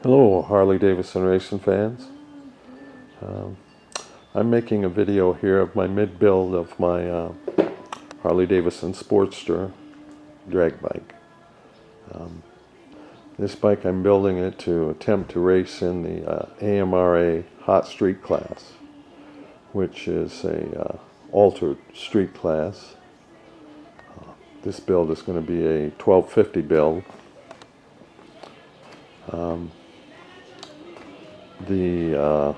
Hello, Harley Davidson racing fans. I'm making a video here of my mid-build of my Harley Davidson Sportster drag bike. This bike, I'm building it to attempt to race in the AMRA Hot Street class, which is a altered street class. This build is going to be a 1250 build. The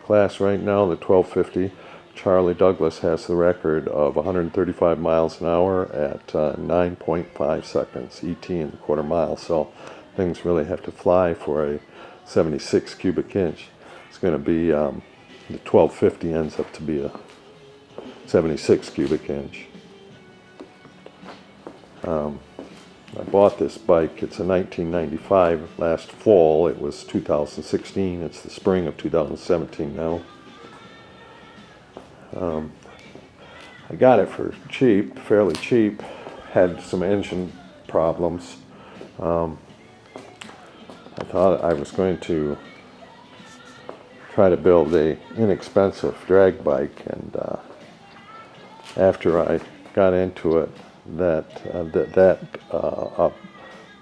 class right now, the 1250, Charlie Douglas has the record of 135 miles an hour at 9.5 seconds ET in the quarter mile. So things really have to fly for a 76 cubic inch. It's going to be the 1250 ends up to be a 76 cubic inch. I bought this bike. It's a 1995 last fall. It was 2016. It's the spring of 2017 now. I got it for cheap, fairly cheap. Had some engine problems. I thought I was going to try to build a inexpensive drag bike, and after I got into it, that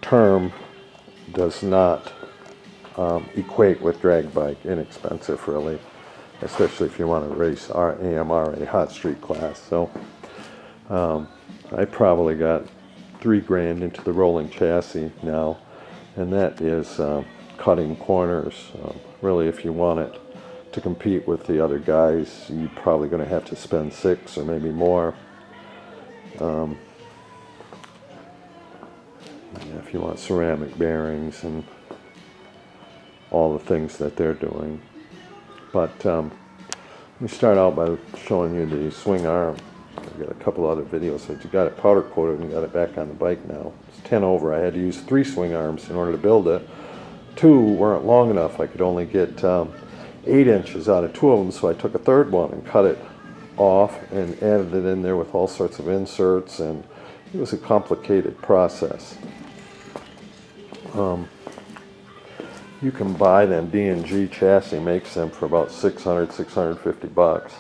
term does not equate with drag bike. Inexpensive, really, especially if you want to race our AMRA hot street class. So I probably got $3,000 into the rolling chassis now, and that is cutting corners. Really, if you want it to compete with the other guys, you're probably going to have to spend $6,000 or maybe more. If you want ceramic bearings and all the things that they're doing. But let me start out by showing you the swing arm. I've got a couple other videos that you got it powder coated and got it back on the bike now. It's 10 over. I had to use 3 swing arms in order to build it. 2 weren't long enough. I could only get 8 inches out of 2 of them, so I took a third one and cut it off and added it in there with all sorts of inserts, and it was a complicated process. You can buy them. D&G chassis makes them for about $600, $650.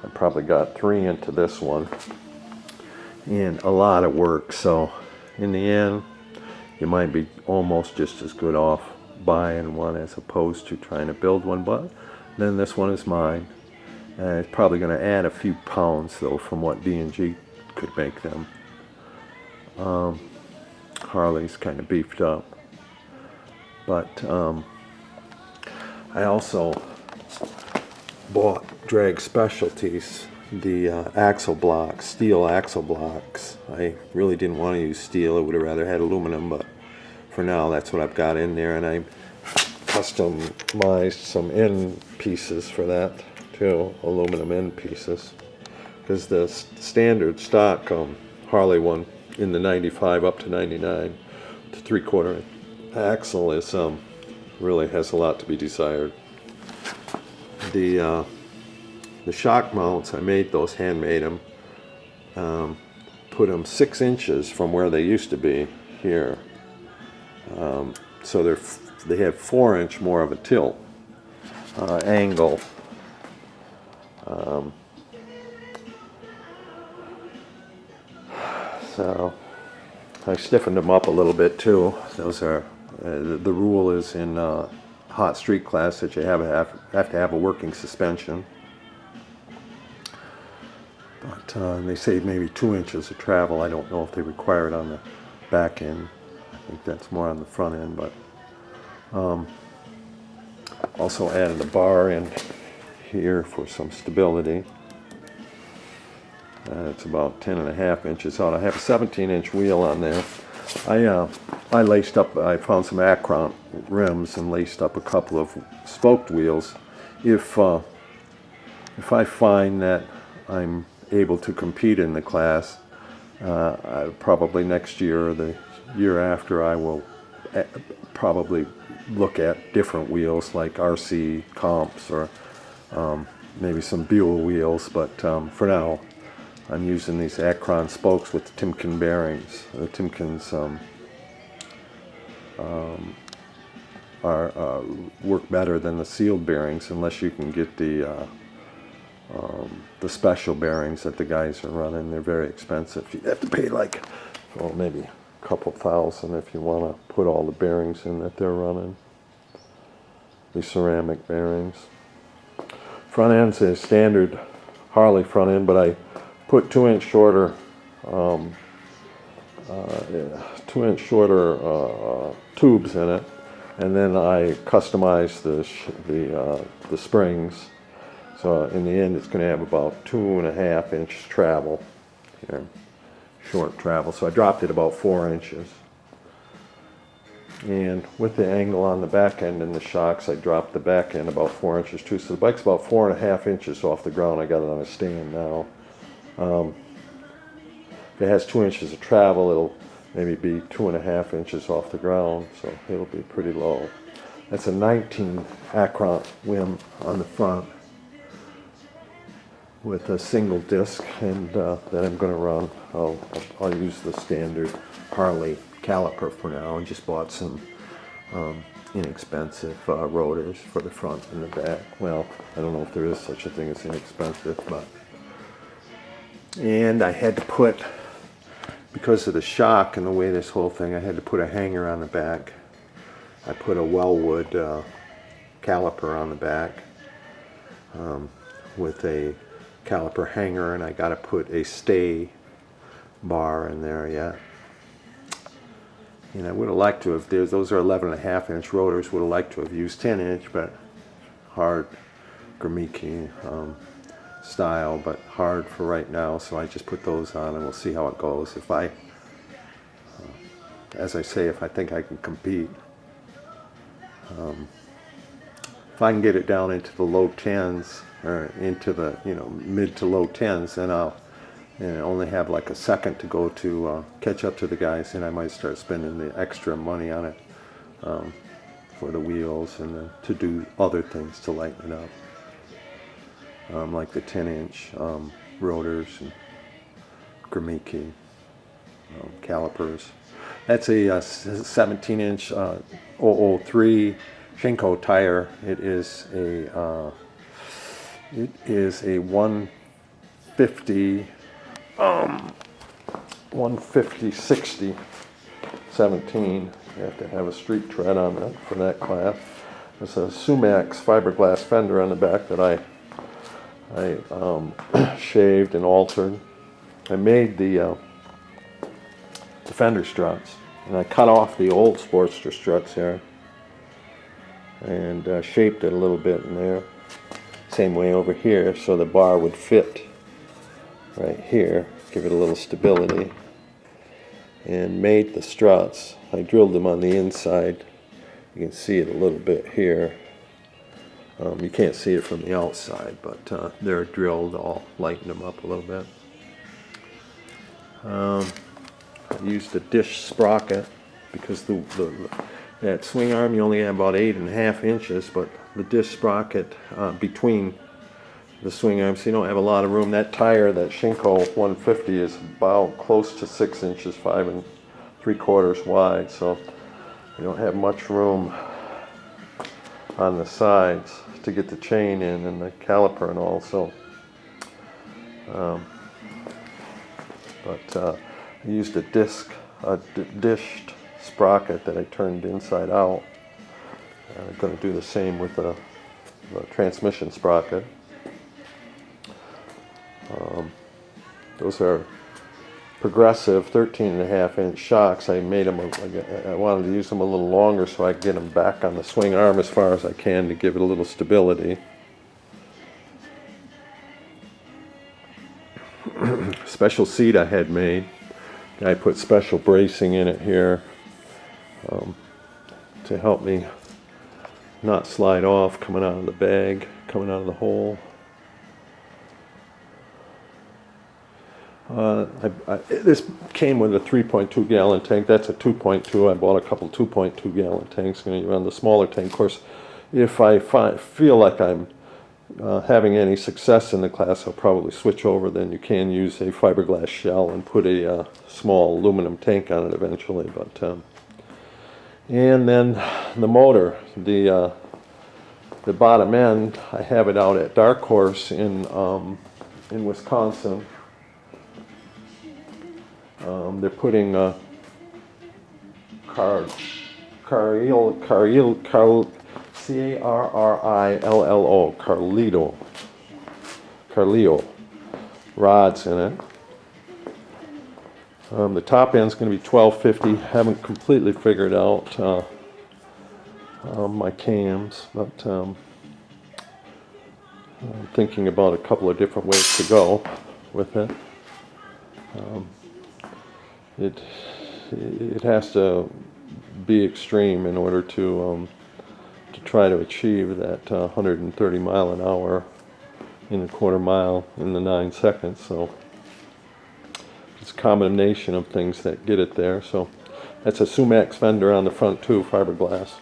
I probably got 3 into this one, and a lot of work. So in the end, you might be almost just as good off buying one as opposed to trying to build one. But then this one is mine. It's probably going to add a few pounds though from what D&G could make them. Harley's kind of beefed up. But I also bought Drag Specialties, the axle blocks, steel axle blocks. I really didn't want to use steel. I would have rather had aluminum, but for now that's what I've got in there, and I customized some end pieces for that too, aluminum end pieces, because the standard stock Harley one in the 95 up to 99 to 3/4 axle is really has a lot to be desired. The shock mounts, I made those, handmade them, put them 6 inches from where they used to be here, so they have 4-inch more of a tilt angle. So I stiffened them up a little bit too. Those are the rule is in hot street class that you have to have a working suspension. But they say maybe 2 inches of travel. I don't know if they require it on the back end. I think that's more on the front end. But also added a bar in here for some stability. It's about 10.5 inches out. I have a 17-inch wheel on there. I laced up, I found some Akron rims and laced up a couple of spoked wheels. If I find that I'm able to compete in the class, probably next year or the year after, I will probably look at different wheels like RC comps or maybe some Buell wheels. But for now, I'm using these Akron spokes with the Timken bearings. The Timken's work better than the sealed bearings unless you can get the special bearings that the guys are running. They're very expensive. You have to pay like, well, maybe a couple thousand if you want to put all the bearings in that they're running. The ceramic bearings. Front end's a standard Harley front end, but I put 2-inch shorter, 2-inch shorter tubes in it, and then I customized the springs. So in the end, it's going to have about 2.5-inch travel here, short travel. So I dropped it about 4 inches. And with the angle on the back end and the shocks, I dropped the back end about 4 inches too. So the bike's about 4.5 inches off the ground. I got it on a stand now. If it has 2 inches of travel, it'll maybe be 2.5 inches off the ground. So it'll be pretty low. That's a 19 Acron rim on the front with a single disc, and then I'm going to run. I'll use the standard Harley caliper for now, and just bought some inexpensive rotors for the front and the back. Well, I don't know if there is such a thing as inexpensive, but. And I had to put, because of the shock and the way this whole thing, I had to put a hanger on the back. I put a Wellwood caliper on the back with a caliper hanger, and I got to put a stay bar in there yet. And I would have liked to have, those are 11.5-inch rotors, would have liked to have used 10-inch, but hard Gramiki style, but hard for right now, so I just put those on and we'll see how it goes. If I, as I say, if I think I can compete, if I can get it down into the low 10s, or into the, mid to low 10s, then I'll only have like a second to go to catch up to the guys, and I might start spending the extra money on it for the wheels and to do other things to lighten it up, like the 10-inch rotors and Gramiki calipers. That's a 17-inch 003 Shinko tire. It is a 150 60 17. You have to have a street tread on that for that class. There's a Sumax fiberglass fender on the back that I shaved and altered. I made the fender struts, and I cut off the old Sportster struts here and shaped it a little bit in there. Same way over here, so the bar would fit right here, give it a little stability, and made the struts. I drilled them on the inside. You can see it a little bit here. You can't see it from the outside, but they're drilled. I'll lighten them up a little bit. I used a dish sprocket because that swing arm you only have about 8.5 inches, but the disc sprocket between the swing arms, so you don't have a lot of room. That tire, that Shinko 150, is about close to 6 inches, 5 3/4 wide, so you don't have much room on the sides to get the chain in and the caliper and all. So, I used a dished sprocket that I turned inside out. I'm going to do the same with the transmission sprocket. Those are progressive 13.5-inch shocks. I made them, I wanted to use them a little longer so I could get them back on the swing arm as far as I can to give it a little stability. Special seat I had made. I put special bracing in it here to help me not slide off coming out of the bag, coming out of the hole. This came with a 3.2 gallon tank. That's a 2.2. I bought a couple 2.2 gallon tanks. I'm going to run the smaller tank. Of course, if I feel like I'm having any success in the class, I'll probably switch over. Then you can use a fiberglass shell and put a small aluminum tank on it eventually. But and then the motor, the bottom end, I have it out at Dark Horse in Wisconsin. They're putting Carlillo rods in it. The top end's going to be 1250. Haven't completely figured out my cams, but I'm thinking about a couple of different ways to go with it. It has to be extreme in order to try to achieve that 130 mile an hour in a quarter mile in the 9 seconds. So it's a combination of things that get it there. So that's a Sumac fender on the front too, fiberglass.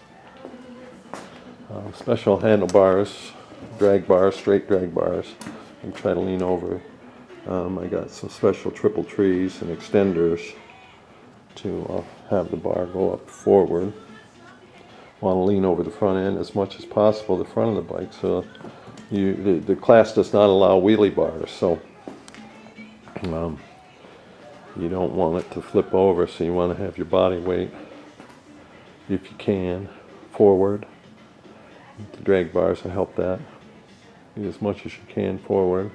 Special handlebars, drag bars, straight drag bars. And try to lean over. I got some special triple trees and extenders to have the bar go up forward. Want to lean over the front end as much as possible, the front of the bike, so the class does not allow wheelie bars, so you don't want it to flip over, so you want to have your body weight, if you can, forward. The drag bars will help that. Get as much as you can forward.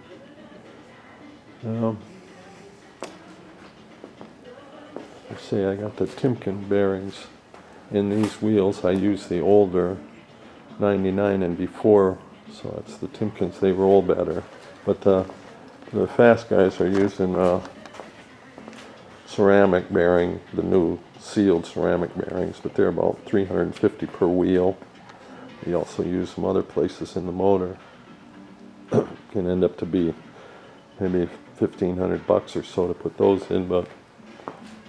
Let's see, I got the Timken bearings in these wheels. I use the older 99 and before, so that's the Timkens. They roll better. But the fast guys are using ceramic bearing, the new sealed ceramic bearings, but they're about 350 per wheel. You also use some other places in the motor. Can end up to be maybe $1,500 or so to put those in, but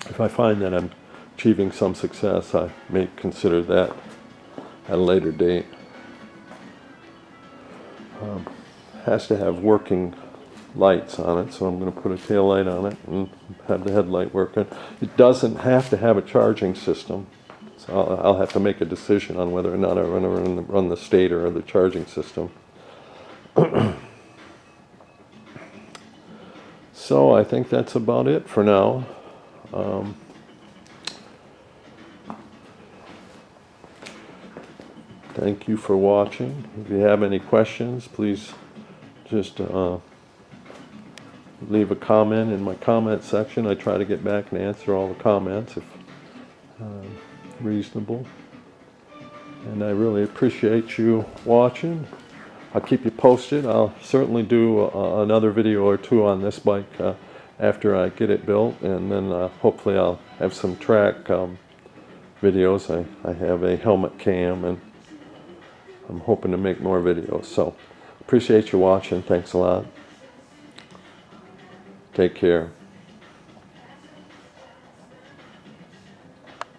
if I find that I'm achieving some success, I may consider that at a later date. Has to have working lights on it, so I'm going to put a tail light on it and have the headlight working. It doesn't have to have a charging system, so I'll have to make a decision on whether or not I want to run the stator or the charging system. So I think that's about it for now. Thank you for watching. If you have any questions, please just leave a comment in my comment section. I try to get back and answer all the comments if reasonable. And I really appreciate you watching. I'll keep you posted. I'll certainly do another video or two on this bike after I get it built, and then hopefully I'll have some track videos. I have a helmet cam, and I'm hoping to make more videos. So appreciate you watching. Thanks a lot. Take care.